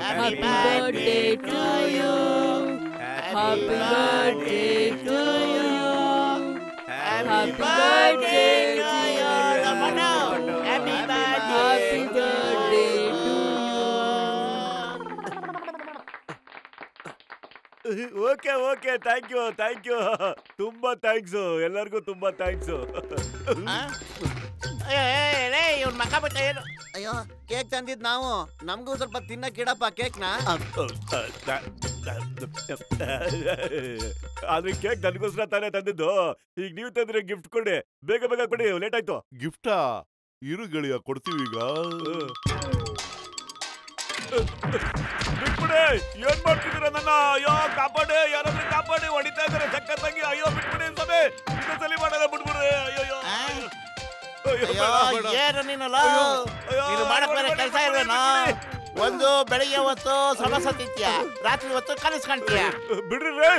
Happy birthday to you. Happy birthday to you. Happy birthday to you. Happy birthday to you. Okay okay thank you ತುಂಬಾ thanks ಎಲ್ಲರಿಗೂ ತುಂಬಾ thanks. ಇವ್ನ ಮಕ್ಕ ಬಿಟ್ಟ ಏನು? ಅಯ್ಯೋ ಕೇಕ್ ತಂದಿದ್ ನಾವು, ನಮಗೂ ಸ್ವಲ್ಪ ತಿನ್ನಕ್ ಇಡಪ್ಪ ಕೇಕ್ನ. ಆದ್ರೆ ಕೇಕ್ ನನಗೋಸ್ಕರ ತಾನೇ ತಂದಿದ್ದು. ಈಗ ನೀವು ತಂದ್ರೆ ಗಿಫ್ಟ್ ಕೊಡಿ, ಬೇಗ ಬೇಗ ಕೊಡಿ, ಲೇಟ್ ಆಯ್ತು. ಗಿಫ್ಟಾ? ಇರು ಗೆಳೆಯ, ಕೊಡ್ತೀವಿ ಈಗ. ಬಿಟ್ಬಿಡಿ, ಏನ್ ಮಾಡ್ತಿದ್ದೀರ ನನ್ನ? ಅಯ್ಯೋ ಕಾಪಾಡಿ, ಯಾರಾದ್ರೂ ಕಾಪಾಡಿ, ಹೊಡಿತಾ ಇದಾರೆ ಸಖತ್ತಾಗಿ. ಅಯ್ಯೋ ಬಿಟ್ಬಿಡಿ ಸ್ವಾಮಿ, ಇನ್ನೊಂದ್ಸಲಿ ಮಾಡಲ್ಲ, ಬಿಟ್ಬಿಡ್ರಿ. ಅಯ್ಯೋ ಏನು ನೀನಲ್ಲ, ನೀನು ಮಾಡಕ್ ಬೇರೆ ಕೆಲಸ ಇಲ್ವೇನೋ? ಒಂದು ಬೆಳಿಗ್ಗೆ ಹೊತ್ತು ಸಮಸ ತಿಂತೀಯ, ರಾತ್ರಿ ಹೊತ್ತು ಕನಸು ಕಾಣ್ತೀಯ. ಬಿಡ್ರಿ ರೇ.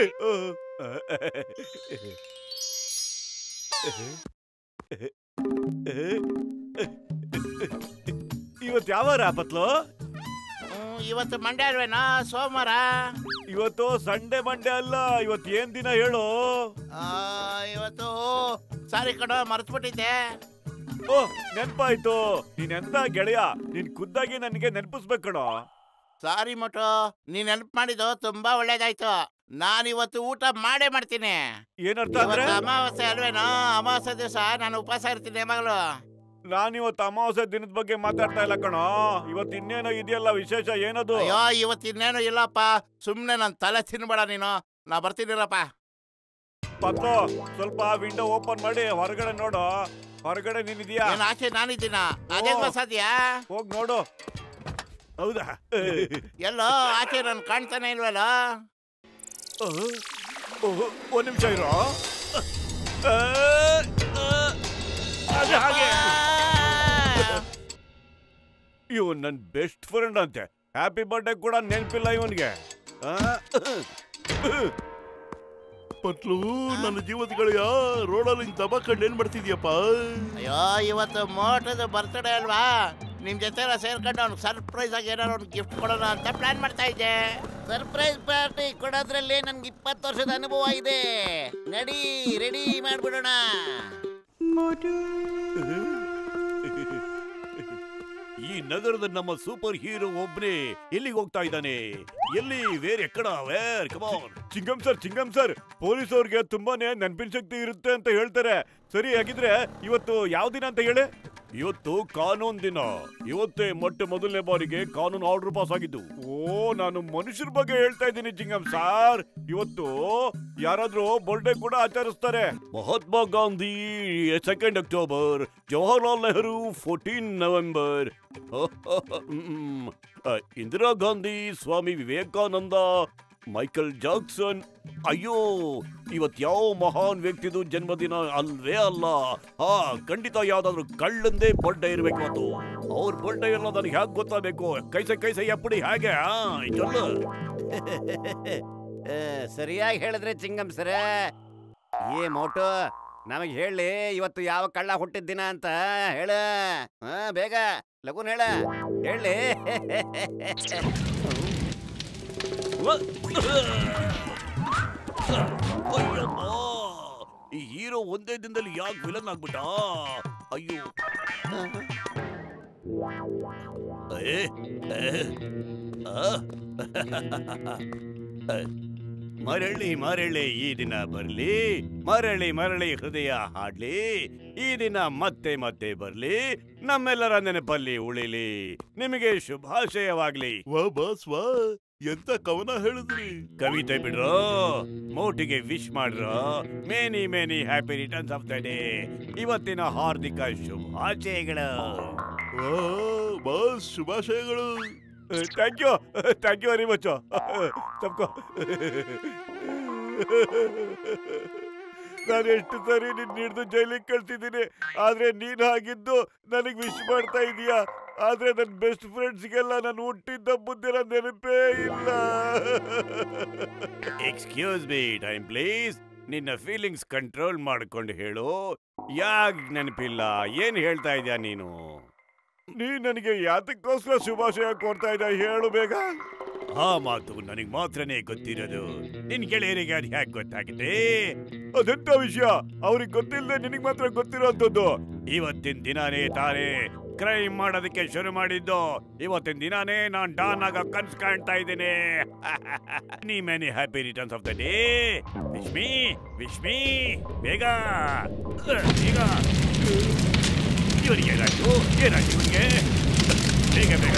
ಇವತ್ತು ಯಾವ ವಾರ ಪತ್ಲು? ಇವತ್ತು ಮಂಡ್ಯ ಅಲ್ವೇನೋ, ಸೋಮವಾರ. ಇವತ್ತು ಸಂಡೇ ಮಂಡೇ ಅಲ್ಲ, ಇವತ್ತು ಏನ್ ದಿನ ಹೇಳು? ಇವತ್ತು ಸಾರಿ ಕಣೋ, ಮರ್ತ್ಬಿಟ್ಟಿದ್ದೆ. ಓ ನೆನ್ಪಾಯ್ತು, ನೀನ್ ಎಂತ ಗೆಳೆಯ, ನೀನ್ ಖುದ್ದಾಗಿ ನನಗೆ ನೆನಪಿಸ್ಬೇಕು ಕಣೋ. ಸಾರಿ ಮೋಟು, ನೀನ್ ನೆನಪು ಮಾಡಿದ್ದು ತುಂಬಾ ಒಳ್ಳೇದಾಯ್ತು. ನಾನಿವತ್ತು ಊಟ ಮಾಡೇ ಮಾಡ್ತೀನಿ. ಏನರ್ಥ ಅಂದ್ರೆ? ಅಮಾವಾಸ್ಯೆ ಅಲ್ವೇನೋ, ಅಮಾವಾಸ್ಯೆ ದಿವಸ ನಾನು ಉಪವಾಸ ಇರ್ತೀನಿ ಮಗಳು. ನಾನಿವತ್ತು ಅಮಾವಾಸ್ಯೆ ದಿನದ ಬಗ್ಗೆ ಮಾತಾಡ್ತಾ ಇಲ್ಲ ಕಣೋ. ಇವತ್ತು ಇನ್ನೇನೋ ಇದೆಯಲ್ಲ ವಿಶೇಷ, ಏನದು? ಅಯ್ಯೋ ಇವತ್ತು ಇನ್ನೇನು ಇಲ್ಲಪ್ಪ, ಸುಮ್ನೆ ನನ್ ತಲೆ ತಿನ್ಬೇಡ ನೀನು. ನಾ ಬರ್ತೀನಿರಪ್ಪ. ಪತ್ಲು ಸ್ವಲ್ಪ ವಿಂಡೋ ಓಪನ್ ಮಾಡಿ ಹೊರಗಡೆ ನೋಡು. ಹೊರಗಡೆ ನೀನಿದ್ಯಾ? ಆಚೆ ನಾನಿದ್ದೀನ, ಅದೇ ಸಾಧ್ಯ. ಹೋಗ್ ನೋಡು. ಹೌದಾ? ಎಲ್ಲೋ ಆಚೆ ನನ್ ಕಾಣ್ತಾನೆ ಇಲ್ವಲ್ಲ? ಒಂದ್ ನಿಮಿಷ ಇರೋ. ಹಾಗೆ ಇವನ್ ನನ್ ಬೆಸ್ಟ್ ಫ್ರೆಂಡ್ ಅಂತೆ. ಹ್ಯಾಪಿ ಬರ್ಡೇ ಕೂಡ ನೆನಪಿಲ್ಲ ಇವನ್ಗೆ. ಪಟ್ಲು, ನನ್ನ ಜೀವದ ಗೆಳೆಯ, ರೋಡಲ್ಲಿ ದಬಾಕಂಡು ಏನ್ ಮಾಡ್ತಿದ್ಯಪ್ಪ? ಅಯ್ಯೋ ಇವತ್ತು ಮೋಟದ ಬರ್ತಡೇ ಅಲ್ವಾ, ನಿಮ್ ಜೊತೆ ಎಲ್ಲ ಸೇರ್ಕೊಂಡು ಅವ್ನಿಗೆ ಸರ್ಪ್ರೈಸ್ ಆಗಿ ಏನಾರು ಒಂದು ಗಿಫ್ಟ್ ಕೊಡೋಣ ಅಂತ ಪ್ಲಾನ್ ಮಾಡ್ತಾ ಇದ್ದೆ. ಸರ್ಪ್ರೈಸ್ ಪಾರ್ಟಿ ಕೊಡೋದ್ರಲ್ಲಿ ನನ್ಗೆ 20 ವರ್ಷದ ಅನುಭವ ಇದೆ. ನಡಿ, ರೆಡಿ ಮಾಡ್ಬಿಡೋಣ. ಈ ನಗರದ ನಮ್ಮ ಸೂಪರ್ ಹೀರೋ ಒಬ್ನೇ ಎಲ್ಲಿಗೆ ಹೋಗ್ತಾ ಇದ್ದಾನೆ? ಎಲ್ಲಿ? ವೇರ್ ಎಕ್ಕಡ? Where? Come on. Chingam sir, police ಅವ್ರಿಗೆ ತುಂಬಾನೇ ನೆನಪಿನ ಶಕ್ತಿ ಇರುತ್ತೆ ಅಂತ ಹೇಳ್ತಾರೆ. ಸರಿ, ಹಾಗಿದ್ರೆ ಇವತ್ತು ಯಾವ ದಿನ ಅಂತ ಹೇಳಿ? ಇವತ್ತು ಕಾನೂನು ದಿನ. ಇವತ್ತೇ ಮೊದಲನೇ ಬಾರಿಗೆ ಕಾನೂನು ಆರ್ಡರ್ ಪಾಸ್ ಆಗಿದ್ದು. ಓ, ನಾನು ಮನುಷ್ಯರ ಬಗ್ಗೆ ಹೇಳ್ತಾ ಇದ್ದೀನಿ ಚಿಂಗಂ ಸಾರ್. ಇವತ್ತು ಯಾರಾದ್ರೂ ಬರ್ಡೇ ಕೂಡ ಆಚರಿಸ್ತಾರೆ. Mahatma Gandhi 2 October, Jawaharlal Nehru 14 November, Indira Gandhi, Swami Vivekananda, Michael Jackson. ಅಯ್ಯೋ, ಇವತ್ ಯಾವ ಮಹಾನ್ ವ್ಯಕ್ತಿದು ಜನ್ಮದಿನ ಅಲ್ವೇ ಅಲ್ಲ. ಖಂಡಿತ ಯಾವ್ದಾದ್ರು ಕಳ್ಳಂದೇ ಬರ್ಡೇ ಇರ್ಬೇಕು. ಅದು ಅವ್ರ ಬರ್ಡೇ ಎಲ್ಲ ನನಗೆ ಹ್ಯಾಕ್ ಗೊತ್ತಾಗಬೇಕು? ಕೈಸೆ ಎಪ್ಪಡಿ ಹೇಗೆ? ಸರಿಯಾಗಿ ಹೇಳಿದ್ರೆ ಚಿಂಗಂ ಸರ. ಏ ಮೋಟು, ನಮಗೆ ಹೇಳಿ ಇವತ್ತು ಯಾವ ಕಳ್ಳ ಹುಟ್ಟಿದ ದಿನ ಅಂತ ಹೇಳ. ಬೇಗ ಲಗುನ್ ಹೇಳ, ಹೇಳಿ. ಈ ಹೀರೋ ಒಂದೇ ದಿನದಲ್ಲಿ ಯಾಕೆ ವಿಲನ್ ಆಗ್ಬಿಟ್ಟ? ಅಯ್ಯೋ, ಮರಳಿ ಈ ದಿನ ಬರ್ಲಿ, ಮರಳಿ ಹೃದಯ ಹಾಡ್ಲಿ. ಈ ದಿನ ಮತ್ತೆ ಬರ್ಲಿ, ನಮ್ಮೆಲ್ಲರ ನೆನಪಲ್ಲಿ ಉಳಿಲಿ. ನಿಮಗೆ ಶುಭಾಶಯವಾಗ್ಲಿ. ವಾ ಬಾಸ್ ವಾ, ಎಂತ ಕವನ ಹೇಳಿದ್ರಿ? ಕವಿತೆ ಬಿಡ್ರೋ, ಮೋಟಿಗೆ ವಿಶ್ ಮಾಡ್ರೋ. Many happy returns of the day. ಇವತ್ತಿನ ಹಾರ್ದಿಕ ಶುಭಾಶಯಗಳು. ಬಾಸ್, ಶುಭಾಶಯಗಳು. Thank you very much. ತಪ್ಕೋ. ನಾನು ಎಷ್ಟು ಸರಿ ನಿನ್ನ ಹಿಡಿದು ಜೈಲಿಗೆ ಕಳ್ಸಿದ್ದೀನಿ, ಆದ್ರೆ ನೀನು ಆಗಿದ್ದು ನನಗೆ ವಿಶ್ ಮಾಡ್ತಾ ಇದೀಯಾ. ಆದ್ರೆ ನನ್ನ ಬೆಸ್ಟ್ ಫ್ರೆಂಡ್ಸ್ಗೆಲ್ಲ ನಾನು ಹುಟ್ಟಿದ್ದ ಬುದ್ಧಿನ ನೆನಪೇ ಇಲ್ಲ. Excuse me time please. ನಿನ್ನ ಫೀಲಿಂಗ್ಸ್ ಕಂಟ್ರೋಲ್ ಮಾಡ್ಕೊಂಡು ಹೇಳು. ಯಾಕೆ ನೆನಪಿಲ್ಲ? ಏನ್ ಹೇಳ್ತಾ ಇದೀಯ ನೀನು? ನೀ ನನಗೆ ಯಾತಕ್ಕೋಸ್ಕರ ಶುಭಾಶಯ ಕೊಡ್ತಾ ಇದ್ದ ಹೇಳು ಬೇಗ. ಆ ಮಾತು ನನಗ್ ಮಾತ್ರನೇ ಗೊತ್ತಿರೋದು. ನಿನ್ ಗೆಳೆಯರಿಗೆ ಅದು ಹ್ಯಾಕ್ ಗೊತ್ತಾಗಿದೆ? ಅದೆಂತ ವಿಷಯ ಅವ್ರಿಗೆ ಗೊತ್ತಿಲ್ಲದೆ ನಿನಗ್ ಮಾತ್ರ ಗೊತ್ತಿರೋಂಥದ್ದು. ಇವತ್ತಿನ ದಿನಾನೇ ತಾನೇ ಕ್ರೈಮ್ ಮಾಡೋದಕ್ಕೆ ಶುರು ಮಾಡಿದ್ದು. ಇವತ್ತಿನ ದಿನಾನೇ ನಾನ್ ಡಾನ್ ಆಗ ಕನ್ಸ್ ಕಾಣ್ತಾ ಇದ್ದೇನೆ. ನೀ many happy returns of the day. Wish me ಬೇಗ ಈಗ ಇವರಿಗೆ ಏನಾಯ್ತು ಇವರಿಗೆ? ಬೇಗ ಬೇಗ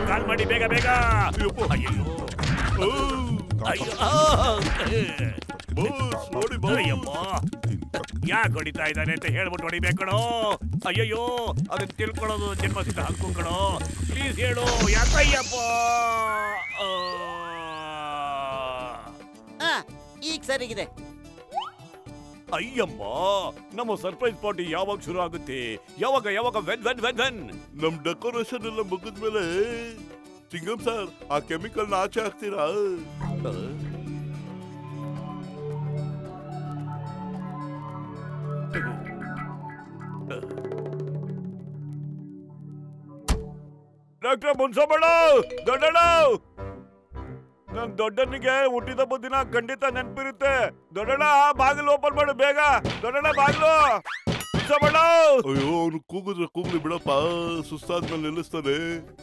ಕಾಲ್ ಮಾಡಿ ಬೇಗ ಬೇಗ. ಅಯ್ಯೋ ಯಾಕೆ ಹೊಡಿತಾ ಇದ್ದಾನೆ ಅಂತ ಹೇಳ್ಬಿಟ್ಟು ಹೊಡಿಬೇಕಣೋ. ಅಯ್ಯಯ್ಯೋ ಅದನ್ನ ತಿಳ್ಕೊಳ್ಳೋದು ಜನ್ಮಸಿದ್ಧ ಹಕ್ಕು ಕಣೋ. ಪ್ಲೀಸ್ ಹೇಳು ಯಾಕಯ್ಯಪ್ಪ. ಈಗ ಸರಿಗಿದೆ. ಅಯ್ಯಮ್ಮ ನಮ್ಮ ಸರ್ಪ್ರೈಸ್ ಪಾರ್ಟಿ ಯಾವಾಗ ಶುರು ಆಗುತ್ತೆ? ಯಾವಾಗ ವೆನ್ ನಮ್ ಡೆಕೋರೇಷನ್ ಎಲ್ಲ ಮುಗಿದ್ಮೇಲೆ ಚಿಂಗಂ ಸರ್ ಆ ಕೆಮಿಕಲ್ ನ ಆಚೆ ಹಾಕ್ತೀರಾ? ಡಾಕ್ಟರ್ ಮುನ್ಸೋಬೇಡ ದೊಡ್ಡಣ್ಣ. ನನ್ ದೊಡ್ಡನಿಗೆ ಹುಟ್ಟಿದ ದಿನ ಖಂಡಿತ ನೆನಪಿರುತ್ತೆ. ದೊಡ್ಡಣ್ಣ ಬಾಗಿಲು ಓಪನ್ ಮಾಡು ಬೇಗ. ದೊಡ್ಡಣ್ಣ ಬಾಗಿಲು ಮುನ್ಸೋಬೇಡ. ಅಯ್ಯೋ ಅವ್ನು ಕೂಗಿದ್ರೆ ಕೂಗ್ಲಿ ಬಿಡಪ್ಪ, ಸುಸ್ತಾದ್ಮೇಲೆ ನಿಲ್ಲಿಸ್ತಾನೆ.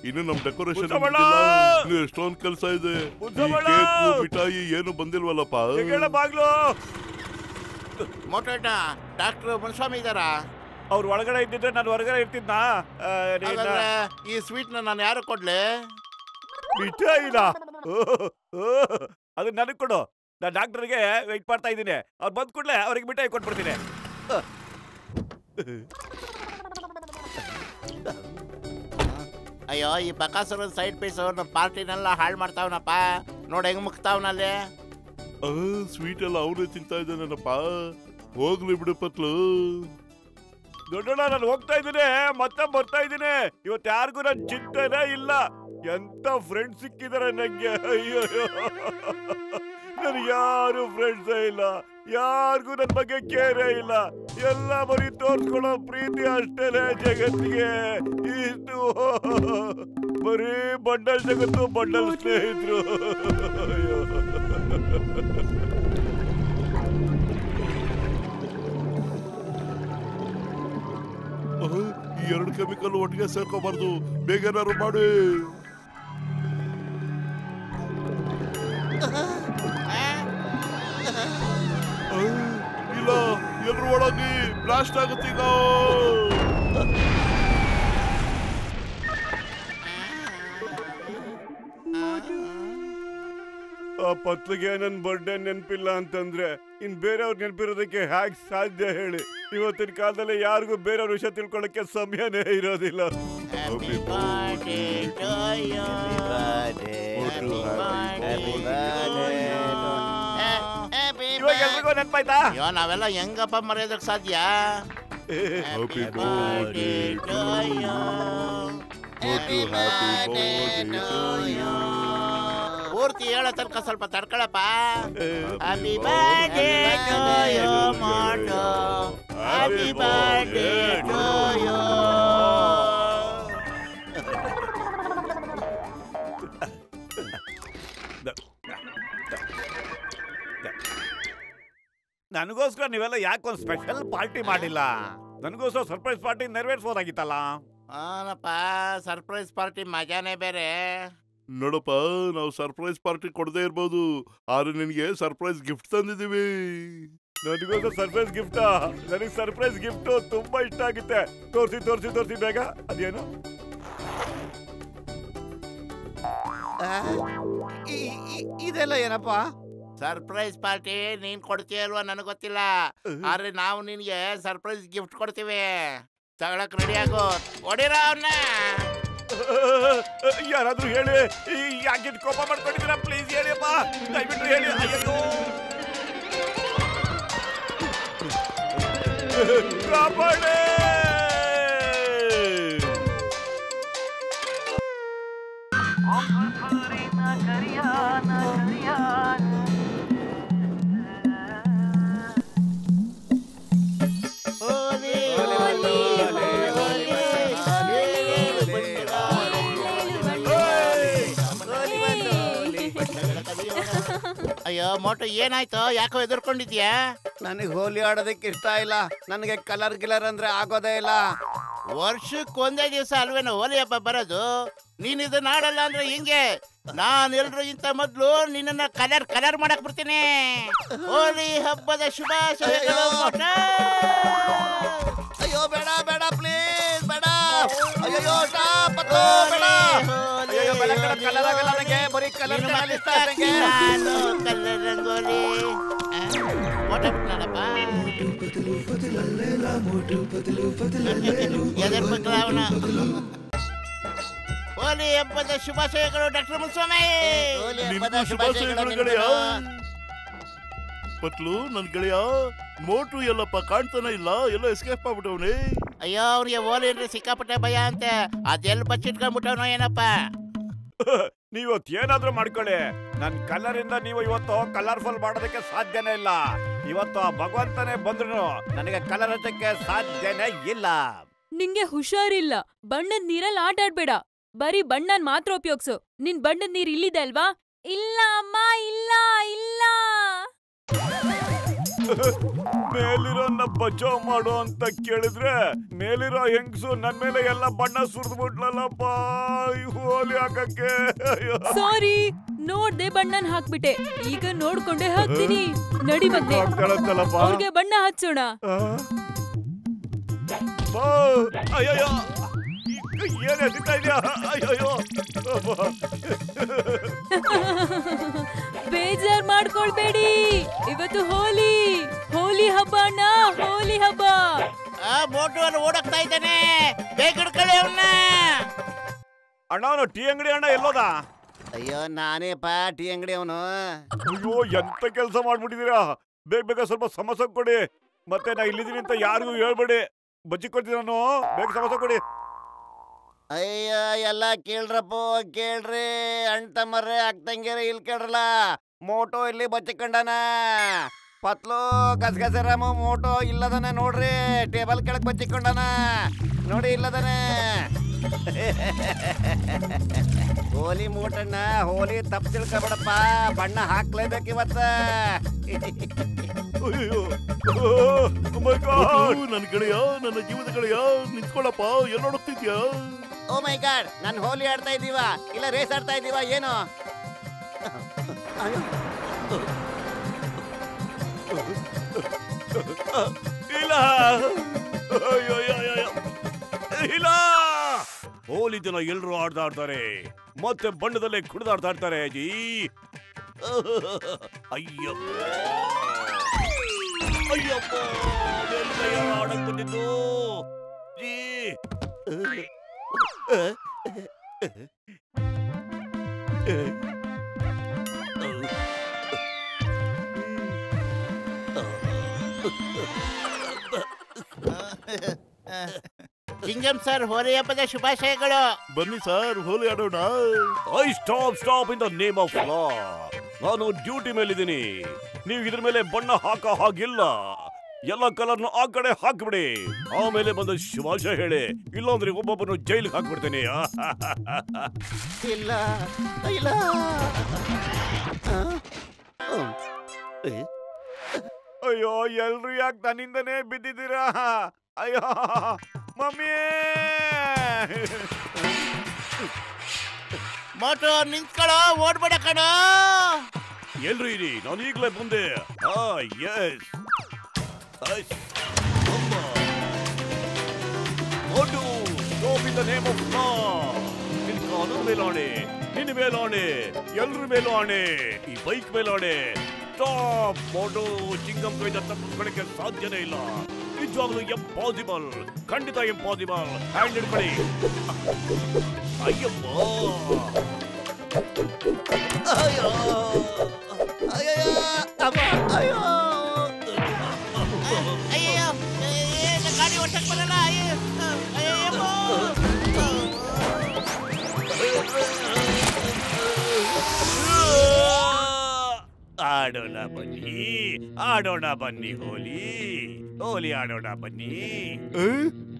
ಇನ್ನು ನಮ್ ಡೆಕೋರೇಷನ್ ಎಷ್ಟೊಂದ್ ಕೆಲಸ ಇದೆ. ಮಿಠಾಯಿ ಏನು ಬಂದಿಲ್ವಲ್ಲಪ್ಪ. ಬಾಗ್ಲು ಮೋಟಣ್ಣ, ಡಾಕ್ಟರ್ ಮುನ್ಸ್ವಾಮಿ ಇದ್ದಾರಾ? ಅವ್ರು ಒಳಗಡೆ ಇದ್ದಿದ್ರೆ ನಾನು ಹೊರಗಡೆ ಇರ್ತಿದ್ನಾ? ಈ ಸ್ವೀಟ್ ನಾನು ಯಾರು ಕೊಡ್ಲಿ? ಮಿಠಾಯಿನ ಅದು ನನಗ್ ಕೊಡು. ನಾನು ಡಾಕ್ಟರ್ಗೆ ವೆಯ್ಟ್ ಮಾಡ್ತಾ ಇದ್ದೀನಿ. ಅವ್ರು ಬಂದ್ ಕೂಡಲೇ ಅವ್ರಿಗೆ ಮಿಠಾಯಿ ಕೊಟ್ಬಿಡ್ತೀನಿ. ಅಯ್ಯೋ ಈ ಬಕಾಸುರ ಸೈಡ್ ಪೀಸ್ ನಮ್ಮ ಪಾರ್ಟಿನೆಲ್ಲ ಹಾಳು ಮಾಡ್ತಾವನಪ್ಪ. ನೋಡಿ ಹೆಂಗ್ ಮುಕ್ತಾವನಲ್ಲಿ. ಸ್ವೀಟ್ ಎಲ್ಲ ಅವನೇ ತಿಂತಾ ಇದ್ದಾನಪ್ಪ. ಹೋಗ್ಲಿ ಬಿಡು ಪತ್ಲು. ದೊಡ್ಡಣ್ಣ ನಾನು ಹೋಗ್ತಾ ಇದ್ದೀನಿ, ಮತ್ತೆ ಬರ್ತಾ ಇದ್ದೀನಿ. ಇವತ್ತು ಯಾರಿಗೂ ನನ್ ಚಿಂತೆನೇ ಇಲ್ಲ. ಎಂತ ಫ್ರೆಂಡ್ಸ್ ಸಿಕ್ಕಿದಾರೆ ನಂಗೆ. ಅಯ್ಯೋ ನನ್ಗೆ ಯಾರು ಫ್ರೆಂಡ್ಸೇ ಇಲ್ಲ. ಯಾರಿಗೂ ನನ್ ಬಗ್ಗೆ ಕೇರೇ ಇಲ್ಲ. ಎಲ್ಲ ಬರೀ ತೋರ್ಸ್ಕೊಳ್ಳೋ ಪ್ರೀತಿ ಅಷ್ಟೇನೆ ಜಗತ್ತಿಗೆ. ಇಷ್ಟು ಬರೀ ಬಂಡಲ್ ಜಗತ್ತು, ಬಂಡಲ್ ಸ್ನೇಹಿತರು. ಅಯ್ಯೋ ಈ ಎರಡು ಕೆಮಿಕಲ್ ಒಟ್ಟಿಗೆ ಸೇರ್ಕೋಬಾರ್ದು. ಬೇಗನಾರು ಮಾಡಿ. ಇಲ್ಲ ಎಲ್ರು ಒಳಗಿ ಬ್ಲಾಸ್ಟ್ ಆಗುತ್ತೀಗ. ಆ ಪತ್ಲಿಗೆ ನನ್ ಬರ್ಡೇ ನೆನಪಿಲ್ಲ ಅಂತಂದ್ರೆ ಇನ್ ಬೇರೆಯವ್ರ ನೆನಪಿರೋದಕ್ಕೆ ಹ್ಯಾಕ್ ಸಾಧ್ಯ ಹೇಳಿ? ಇವತ್ತಿನ ಕಾಲದಲ್ಲಿ ಯಾರಿಗೂ ಬೇರೆಯವ್ರ ವಿಷಯ ತಿಳ್ಕೊಳ್ಳಕ್ಕೆ ಸಮಯನೇ ಇರೋದಿಲ್ಲ. ಇವಾಗ ಎಲ್ರಿಗೂ ನೆನಪಾಯ್ತಾ? ಅಯ್ಯೋ ನಾವೆಲ್ಲ ಹೆಂಗಪ್ಪ ಮರೆಯೋದಕ್ಕೆ ಸಾಧ್ಯ? ಪೂರ್ತಿ ಹೇಳೋ ತನಕ ಸ್ವಲ್ಪ ತಡ್ಕೊಳಪ್ಪ. Happy birthday to you Motu, happy birthday to you. ನನಗೋಸ್ಕರ ನೀವೆಲ್ಲ ಯಾಕೊಂದು ಸ್ಪೆಷಲ್ ಪಾರ್ಟಿ ಮಾಡಿಲ್ಲ? ನನಗೋಸ್ಕರ ಸರ್ಪ್ರೈಸ್ ಪಾರ್ಟಿ ನೆರವೇರಿಸಬಹುದಾಗಿತ್ತಲ್ಲ. ಏನಪ್ಪ ಸರ್ಪ್ರೈಸ್ ಪಾರ್ಟಿ ಮಜಾನೇ ಬೇರೆ. ನೋಡಪ್ಪ, ನಾವು ಸರ್ಪ್ರೈಸ್ ಪಾರ್ಟಿ ಕೊಡದೇ ಇರ್ಬೋದು, ಆದ್ರೆ ನಿನಗೆ ಸರ್ಪ್ರೈಸ್ ಗಿಫ್ಟ್ ತಂದಿದ್ದೀವಿ. ನನಗೋಸ್ಕರ ಸರ್ಪ್ರೈಸ್ ಗಿಫ್ಟಾ? ನನಗೆ ಸರ್ಪ್ರೈಸ್ ಗಿಫ್ಟ್ ತುಂಬಾ ಇಷ್ಟ ಆಗುತ್ತೆ. ತೋರಿಸಿ ತೋರಿಸಿ ತೋರಿಸಿ ಬೇಗ. ಅದೇನು ಇದೆಲ್ಲ ಏನಪ್ಪ? ಸರ್ಪ್ರೈಸ್ ಪಾರ್ಟಿ ನೀನ್ ಕೊಡ್ತೀಯ ಅಲ್ವಾ ನನಗೆ ಗೊತ್ತಿಲ್ಲ, ಆದ್ರೆ ನಾವು ನಿನ್ಗೆ ಸರ್ಪ್ರೈಸ್ ಗಿಫ್ಟ್ ಕೊಡ್ತೀವಿ. ತಗೊಳಕ್ ರೆಡಿ ಆಗೋ. ಹೊಡಿರ ಅವನ್ನ. ಯಾರಾದ್ರೂ ಹೇಳಿ, ಯಾಕೆ ಕೋಪ ಮಾಡ್ಕೊಂಡಿದ್ದೀರಾ? ಪ್ಲೀಸ್ ಹೇಳಿಯಪ್ಪ, ದಯವಿಟ್ಟು ಹೇಳಿ. ಅಯ್ಯೋ ಕಾಪಾಡಿ. ಮೋಟು ಏನಾಯ್ತು? ಯಾಕೋ ಎದುರ್ಕೊಂಡಿದ್ಯಾ? ನನಗೆ ಹೋಲಿ ಆಡೋದಕ್ಕೆ ಇಷ್ಟ ಇಲ್ಲ. ನನಗೆ ಕಲರ್ ಗಿಲರ್ ಅಂದ್ರೆ ಆಗೋದೇ ಇಲ್ಲ. ವರ್ಷಕ್ಕೆ ಒಂದೇ ದಿವಸ ಅಲ್ವೇನೋ ಹೋಲಿ ಹಬ್ಬ ಬರೋದು. ನೀನ್ ಇದನ್ನ ಆಡಲ್ಲ ಅಂದ್ರೆ ಹಿಂಗೆ ನಾನ್ ಎಲ್ರು ಇಂತ ಮೊದ್ಲು ನಿನ್ನ ಕಲರ್ ಮಾಡಕ್ ಬಿಡ್ತೀನಿ. ಹೋಲಿ ಹಬ್ಬದ ಶುಭಾಶಯಗಳು ಮೋಟು. ಅಯ್ಯೋ ಬೇಡ ಬೇಡ ಪ್ಲೀಸ್ ಬೇಡ. ಅಯ್ಯೋ ಸ್ಟಾಪ್ ಬೇಡ. ಅಯ್ಯೋ ಬೇಡ ಕಲರ್ ಆಗಲ್ಲ ನನಗೆ. ಬರೀ ಕಲರ್ ಇಷ್ಟ ನನಗೆ. ನಾನು ಕಲರ್ ರಂಗೋಲಿ ಮೋಟ ಬಿಟ್ನಲ್ಲಪ್ಪ. ಎದರ್ ಮಕ್ಕಳ ಅವನ. ಹೋಲಿ ಹಬ್ಬದ ಶುಭಾಶಯಗಳು ಡಾಕ್ಟರ್ ಮುನ್ಸ್ವಾಮಿ. ಹೋಲಿ ಹಬ್ಬದ ಶುಭಾಶಯಗಳು ಗೆಳೆಯ. ಪತ್ಲು ನನ್ ಗೆಳೆಯ ಮೋಟು ಎಲ್ಲಪ್ಪ ಕಾಣ್ತಾನೆ ಇಲ್ಲ, ಎಲ್ಲ ಎಸ್ಕೇಪ್ ಆಗ್ಬಿಟ್ಟವನೇ. ಅಯ್ಯೋ ಅವ್ರಿಗೆ ಹೋಲಿ ಅಂದ್ರೆ ಸಿಕ್ಕಾಪಟ್ಟೆ ಭಯ ಅಂತೆ. ಅದೆಲ್ಲ ಬಚ್ಚಿಟ್ಕೊಂಡ್ಬಿಟ್ಟವನೋ ಏನಪ್ಪ. ನೀವತ್ ಏನಾದ್ರೂ ಮಾಡ್ಕೊಳ್ಳಿ, ನನ್ ಕಲರ್ ಇಂದ ನೀವು ಇವತ್ತು ಕಲರ್ಫುಲ್ ಮಾಡೋದಕ್ಕೆ ಸಾಧ್ಯನೇ ಇಲ್ಲ. ಇವತ್ತು ಆ ಭಗವಂತನೇ ಬಂದ್ರು ನನಗೆ ಕಲರ್ ಹಚ್ಚಕ್ಕೆ ಸಾಧ್ಯನೇ ಇಲ್ಲ. ನಿಂಗೆ ಹುಷಾರಿಲ್ಲ. ಬಣ್ಣದ ನೀರಲ್ಲಿ ಆಟ ಆಡ್ಬೇಡ. ಬರೀ ಬಣ್ಣನ್ ಮಾತ್ರ ಉಪಯೋಗ್ಸು. ನಿನ್ ಬಣ್ಣದ ನೀರ್ ಇಲ್ಲಿದೆ ಅಲ್ವಾ? ಇಲ್ಲ ಅಮ್ಮ, ಇಲ್ಲ ಇಲ್ಲ. ಮೇಲಿರೋನ್ನ ಬಚಾವ್ ಮಾಡು ಅಂತ ಕೇಳಿದ್ರೆ ಮೇಲಿರೋ ಹೆಂಗ್ಸು ನನ್ ಮೇಲೆ ಎಲ್ಲ ಬಣ್ಣ ಸುರಿದ್ಬಿಟ್ಲಲ್ಲಪ್ಪ ಹೋಲಿ ಹಾಕಕ್ಕೆ. ಸಾರಿ, ನೋಡ್ದೆ ಬಣ್ಣನ್ ಹಾಕ್ಬಿಟ್ಟೆ. ಈಗ ನೋಡ್ಕೊಂಡೆ ಹಾಕ್ತೀನಿ. ನಡಿ ಬಂದೆ, ಅವ್ರಿಗೆ ಬಣ್ಣ ಹಚ್ಚೋಣ. ಅಯ್ಯೋ ಏನ್ ಎಸಿತಾ ಇದೆಯಾ? ಅಯ್ಯೋ ಬೇಜಾರ್ ಮಾಡ್ಕೊಳ್ಬೇಡಿ. ಇವತ್ತು ಹೋಲಿ ಹಬ್ಬ ಅಣ್ಣ, ಹೋಲಿ ಹಬ್ಬ. ಮೋಟು ಅಲ್ಲಿ ಓಡಕ್ತಾ ಇದ್ದಾನೆ, ಬೇಗ ಹಿಡ್ಕೊಳ್ಳಿ ಅವನ್ನ. ಅಣ್ಣ ಅವನು ಟೀ ಅಂಗಡಿ ಅಣ್ಣ ಎಲ್ಲೋದ? ಅಯ್ಯೋ ನಾನೇಪ್ಪ ಟೀ ಅಂಗಡಿ ಅವನು. ಅಯ್ಯೋ ಎಂತ ಕೆಲಸ ಮಾಡ್ಬಿಟ್ಟಿದೀರಾ. ಬೇಗ ಸ್ವಲ್ಪ ಸಮೋಸ ಕೊಡಿ. ಮತ್ತೆ ನಾ ಇಲ್ಲಿದ್ದೀನಿ ಅಂತ ಯಾರಿಗೂ ಹೇಳ್ಬೇಡಿ. ಬಜ್ಜಿ ಕೊಡ್ತೀನಿ ನಾನು. ಬೇಗ ಸಮೋಸ ಕೊಡಿ. ಅಯ್ಯ ಎಲ್ಲ ಕೇಳ್ರಪ್ಪ ಕೇಳ್ರಿ. ಅಣ್ತಮ್ಮರ್ರೆ ಅಕ್ತಂಗಿರ ಇಲ್ಲಿ ಕೇಳ್ರಲ್ಲ. ಮೋಟೋ ಇಲ್ಲಿ ಬಚ್ಚಿಕೊಂಡನ. ಪತ್ಲು ಗಸಗಸರಾಮ ಮೋಟೋ ಇಲ್ಲದನ ನೋಡ್ರಿ. ಟೇಬಲ್ ಕೆಳಗ್ ಬಚ್ಚಿಕೊಂಡನ ನೋಡಿ, ಇಲ್ಲದನ. ಹೋಲಿ ಮೂಟಣ್ಣ, ಹೋಲಿ ತಪ್ಪು ತಿಳ್ಕೊಬೇಡಪ್ಪ. ಬಣ್ಣ ಹಾಕ್ಲೇಬೇಕು ಇವತ್ತ. ನನ್ ಗೆಳೆಯ, ನನ್ನ ಜೀವದ ಗೆಳೆಯ, ನಿಂತ್ಕೊಳ್ಳಪ್ಪ. ಎಲ್ಲ ನೋಡ್ತಿದ್ಯಾ? ಓ ಮೈ ಗಾಡ್, ನಾನು ಹೋಲಿ ಆಡ್ತಾ ಇದ್ದೀವ ಇಲ್ಲ ರೇಸ್ ಆಡ್ತಾ ಇದ್ದೀವ ಏನು? ಇಲ್ಲ ಇಲ್ಲ. ಹೋಲಿ ದಿನ ಎಲ್ರು ಆಡ್ದಾಡ್ತಾರೆ, ಮತ್ತೆ ಬಣ್ಣದಲ್ಲೇ ಕುಡಿದಾಡ್ತಾ ಇರ್ತಾರೆ. ಜೀ ಅಯ್ಯಪ್ಪ ಅಯ್ಯಪ್ಪ, ಆಡಕ್ ಬಂದಿದ್ದು ಜೀ. ಚಿಂಗಂ ಸರ್, ಹೋಲಿ ಹಬ್ಬದ ಶುಭಾಶಯಗಳು. ಬನ್ನಿ ಸರ್, ಹೋಲಿ ಆಡೋಣ. I stop in the name of ಲಾ. ನಾನು ಡ್ಯೂಟಿ ಮೇಲಿದ್ದೀನಿ. ನೀವು ಇದ್ರ ಮೇಲೆ ಬಣ್ಣ ಹಾಕ ಹಾಗಿಲ್ಲ. ಎಲ್ಲ ಕಲರ್ನು ಆ ಕಡೆ ಹಾಕ್ಬಿಡಿ. ಆಮೇಲೆ ಬಂದು ಶುಭಾಶಯ ಹೇಳಿ, ಇಲ್ಲಾಂದ್ರೆ ಒಬ್ಬೊಬ್ಬನು ಜೈಲಿಗೆ ಹಾಕ್ಬಿಡ್ತೇನೆ. ಇಲ್ಲ ಇಲ್ಲ. ಅಯ್ಯೋ, ಎಲ್ರು ಯಾಕೆ ನನ್ನಿಂದನೇ ಬಿದ್ದಿದ್ದೀರಾ? ಅಯ್ಯೋ ಮಮ್ಮಿ. ಮೋಟು ನಿಂತ್ಕೊಳ್ಳೋ, ಓಡ್ಬೇಡ ಕಣೋ. ಎಲ್ರು ಇರಿ, ನಾನು ಈಗಲೇ ಬಂದೆ. Yes Motu, stop in the name of law. ನಿನ್ ಕಾನೂನು ಮೇಲಾಣೆ, ನಿನ್ನ ಮೇಲಾಣೆ, ಎಲ್ರ ಮೇಲಾಣೆ, ಈ ಬೈಕ್ ಮೇಲಾಣೆ. ಸ್ಟಾಪ್ ಮೋಟು. ಚಿಂಗಂ ಕೈಯಿಂದ ತಪ್ಪಿಸ್ಕೊಳ್ಳಕ್ಕೆ ಸಾಧ್ಯನೇ ಇಲ್ಲ. ನಿಜವಾಗ್ಲೂ ಇಂಪಾಸಿಬಲ್, ಖಂಡಿತ ಇಂಪಾಸಿಬಲ್. ಹ್ಯಾಂಡ್ ಹಿಡ್ಕೊಳ್ಳಿ. ಅಯ್ಯಪ್ಪ, ಅಯ್ಯೋ ಅಯ್ಯೋ ಅಮ್ಮ, ಅಯ್ಯೋ ಅಯ್ಯೋ, ಗಾಡಿ ಓಡ್ಸಕ್ ಬರಲ್ಲ. ಅಯ್ಯೋ, ಆಡೋಣ ಬನ್ನಿ, ಆಡೋಣ ಬನ್ನಿ. ಹೋಲಿ ಹೋಲಿ ಆಡೋಣ ಬನ್ನಿ.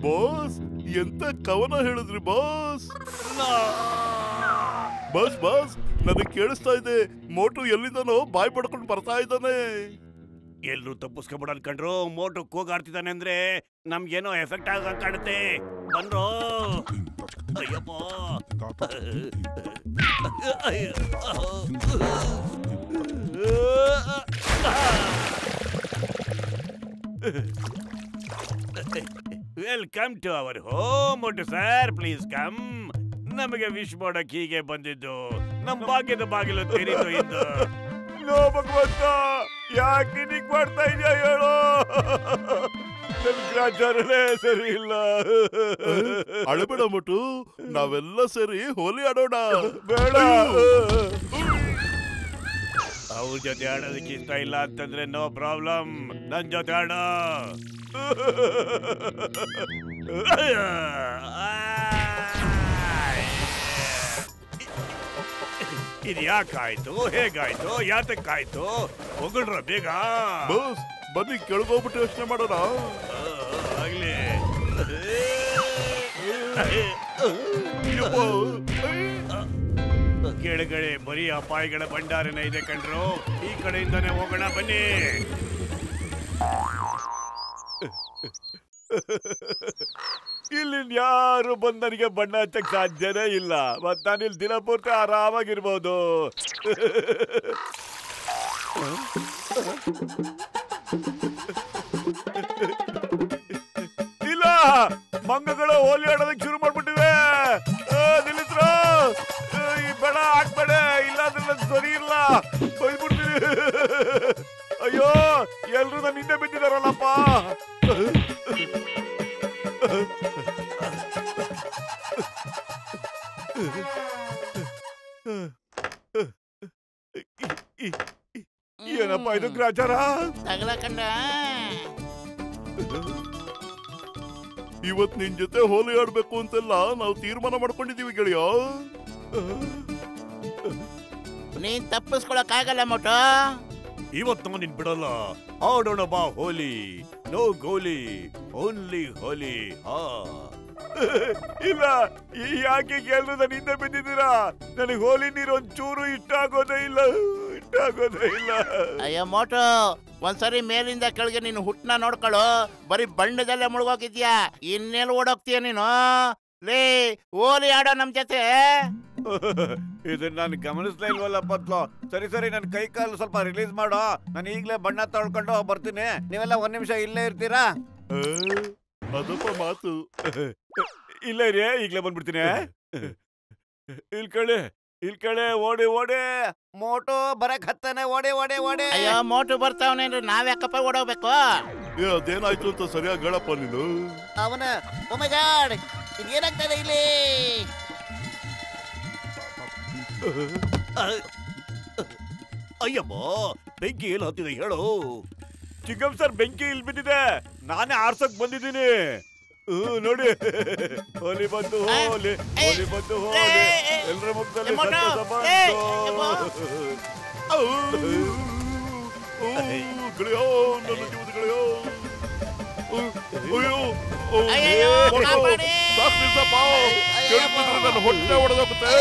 ಬಾಸ್, ಎಂತ ಕವನ ಹೇಳಿದ್ರಿ ಬಾಸ್? ಬಾಸ್ ಬಾಸ್, ನನಗೆ ಕೇಳಿಸ್ತಾ ಇದೆ. ಮೋಟು ಎಲ್ಲಿದ್ದಾನೋ ಬಾಯ್ ಪಡ್ಕೊಂಡು ಬರ್ತಾ ಇದ್ದಾನೆ. ಎಲ್ರು ತಪ್ಪಿಸ್ಕೊಬಿಡ ಅನ್ಕೊಂಡ್ರು. ಮೋಟು ಕೂಗಾಡ್ತಿದ್ದಾನೆ ಅಂದ್ರೆ ನಮ್ಗೇನೋ ಎಫೆಕ್ಟ್ ಆಗ ಕಾಣುತ್ತೆ. ಬಂದ್ರು. ಅಯ್ಯಪ್ಪ. Welcome to our home Motu sir, please come. ನಮಗೆ ವಿಶ್ ಮಾಡಕ್ ಹೀಗೆ ಬಂದಿದ್ದು. ನಮ್ ಭಾಗ್ಯದ ಬಾಗಿಲು ತೆರೀತು ಇಂದು. ನೋ ಭಗವಂತ, ಯಾಕೆ ನಿಗ್ ಮಾಡ್ತಾ ಇದೆಯಾ ಹೇಳೋ? ನನ್ ಗ್ರಾಚಾರನೇ ಸರಿ ಇಲ್ಲ. ಅಳಬೇಡ ಮೋಟು, ನಾವೆಲ್ಲ ಸೇರಿ ಹೋಲಿ ಆಡೋಣ. ಬೇಡ. ಅವ್ರ ಜೊತೆ ಆಡೋದಕ್ಕೆ ಇಷ್ಟ ಇಲ್ಲ ಅಂತಂದ್ರೆ ನೋ ಪ್ರಾಬ್ಲಮ್, ನನ್ ಜೊತೆ ಆಡ. ಇದು ಯಾಕಾಯ್ತು, ಹೇಗಾಯ್ತು, ಯಾತಕ್ಕಾಯ್ತು? ಹೊಗಳ್ರ ಬೇಗ. ಬಾಸ್ ಬನ್ನಿ ಕೆಳಗೋಗ್ಬಿಟ್ಟು ಯೋಚನೆ ಮಾಡೋಣ. ಆಗ್ಲಿ. ಕೆಳಗಡೆ ಬರೀ ಅಪಾಯಗಳ ಭಂಡಾರನ ಇದೆ ಕಣ್ರು. ಈ ಕಡೆಯಿಂದಾನೆ ಹೋಗೋಣ ಬನ್ನಿ. ಇಲ್ಲಿ ಯಾರು ಬಂದ್ ನನಗೆ ಬಣ್ಣ ಹಚ್ಚಕ್ ಸಾಧ್ಯನೇ ಇಲ್ಲ. ಮತ್ ನಾನಿಲ್ಲಿ ದಿನ ಪೂರ್ತಿ ಆರಾಮಾಗಿರ್ಬೋದು. ಇಲ್ಲ, ಮಂಗಗಳು ಹೋಲಿ ಆಡೋದಕ್ಕೆ ಶುರು ಮಾಡ್ಬಿಟ್ಟಿವೆ. ನಿಲ್ಲಿಸ್ರು, ಈ ಬೇಡ ಹಾಕ್ಬೇಡ, ಇಲ್ಲಾಂದ್ರೆ ನನ್ ಸರಿ ಇಲ್ಲ, ಬೈದ್ಬಿಡ್ತೀನಿ. ಅಯ್ಯೋ, ಎಲ್ರು ನನ್ನ ಹಿಂದೆ ಬಿದ್ದಿದಾರಲ್ಲಪ್ಪ. ಏನಪ್ಪ ಇದು ಗ್ರಾಚಾರ? ತಗಲಕಂಡ ಇವತ್ ನಿನ್ ಜೊತೆ ಹೋಲಿ ಆಡ್ಬೇಕು ಅಂತೆಲ್ಲ ನಾವು ತೀರ್ಮಾನ ಮಾಡ್ಕೊಂಡಿದೀವಿ ಗೆಳೆಯ. ನೀನ್ ತಪ್ಪಿಸ್ಕೊಳಕ್ ಆಗಲ್ಲ ಮೋಟು. ಇವತ್ತು ನಾವು ನಿನ್ ಬಿಡಲ್ಲ. ಆಡೋಣ ಬಾ ಹೋಲಿ. ನೋ ಗೋಲಿ, ಓನ್ಲಿ ಹೋಲಿ. ಹಾ ಇಲ್ಲ, ಯಾಕೆ ಎಲ್ರು ನನ್ನ ಹಿಂದೆ ಬಿದ್ದಿದ್ದೀರಾ? ನನಗೆ ಹೋಲಿ ನೀರು ಒಂಚೂರು ಇಷ್ಟ ಆಗೋದೇ ಇಲ್ಲ. ಅಯ್ಯೋ ಮೋಟು, ಒಂದ್ಸರಿ ಮೇಲಿಂದ ಕೆಳಗೆ ನೀನು ಹುಟ್ಟನ ನೋಡ್ಕೊಳ್ಳು. ಬರೀ ಬಣ್ಣದಲ್ಲೇ ಮುಳುಗೋಗಿದ್ಯಾ. ಇನ್ನೆಲ್ಲ ಓಡೋಗ್ತೀಯ ನೀನು? ಲೇ, ಹೋಲಿ ಆಡೋ ನಮ್ ಜೊತೆ. ಇದನ್ನ ನಾನು ಗಮನಿಸ್ಲೇ ಇಲ್ವಲ್ಲ ಪತ್ಲು. ಸರಿ, ನನ್ನ ಕೈ ಕಾಲು ಸ್ವಲ್ಪ ರಿಲೀಸ್ ಮಾಡೋ. ನಾನು ಈಗ್ಲೇ ಬಣ್ಣ ತೊಳ್ಕೊಂಡು ಬರ್ತೀನಿ. ನೀವೆಲ್ಲ ಒಂದ್ ನಿಮಿಷ ಇಲ್ಲೇ ಇರ್ತೀರಾ? ಅದಪ್ಪ ಮಾತು. ಇಲ್ಲ ರೀ, ಈಗ್ಲೇ ಬಂದ್ಬಿಡ್ತೀನಿ. ಇಲ್ ಕಡೆ ಓಡಿ. ಮೋಟು ಬರಕ್ ಹತ್ತಾನೆ. ಓಡಿ. ಅಯ್ಯೋ ಮೋಟು ಬರ್ತಾವನೇನ್ರಿ, ನಾವ್ಯಾಕಪ್ಪ ಓಡೋಗ್ಬೇಕು? ಅದೇನಾಯ್ತು ಅಂತ ಸರಿಯಾಗಿ ಹೇಳಪ್ಪ ನೀನು. ಅವನ ಓ ಮೈ ಗಾಡ್, ಇದೇನಾಗ್ತದೆ ಇಲ್ಲಿ? ಅಯ್ಯಮ್ಮ, ಬೆಂಕಿ ಎಲ್ಲಿ ಹತ್ತಿದೆ ಹೇಳು? ಚಿಕ್ಕಂ ಸರ್, ಬೆಂಕಿ ಇಲ್ಲಿ ಬಿದ್ದಿದೆ. ನಾನೇ ಆರ್ಸಕ್ ಬಂದಿದ್ದೀನಿ. ನೋಡಿ, ಹೋಲಿ ಬಂತು. ಎಲ್ರ ಮುಖದಲ್ಲಿ ಸಂತೋಷ ಬಂತು. ಗೆಳೆಯ, ನನ್ನ ಜೀವದ ಗೆಳೆಯ. ಅಯ್ಯಯ್ಯೋ, ಕಾಪಾಡಿ. ನನ್ನ ಹೊಟ್ಟೆ ಹೊಡೆದೋಗುತ್ತೆ.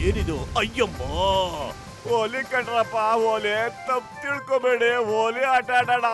ಏನಿದು? ಅಯ್ಯಮ್ಮ, ಹೋಲಿ ಕಣ್ರಪ್ಪ, ಹೋಲಿ. ತಪ್ಪು ತಿಳ್ಕೊಬೇಡಿ, ಹೋಲಿ ಆಟ ಆಡೋಣ.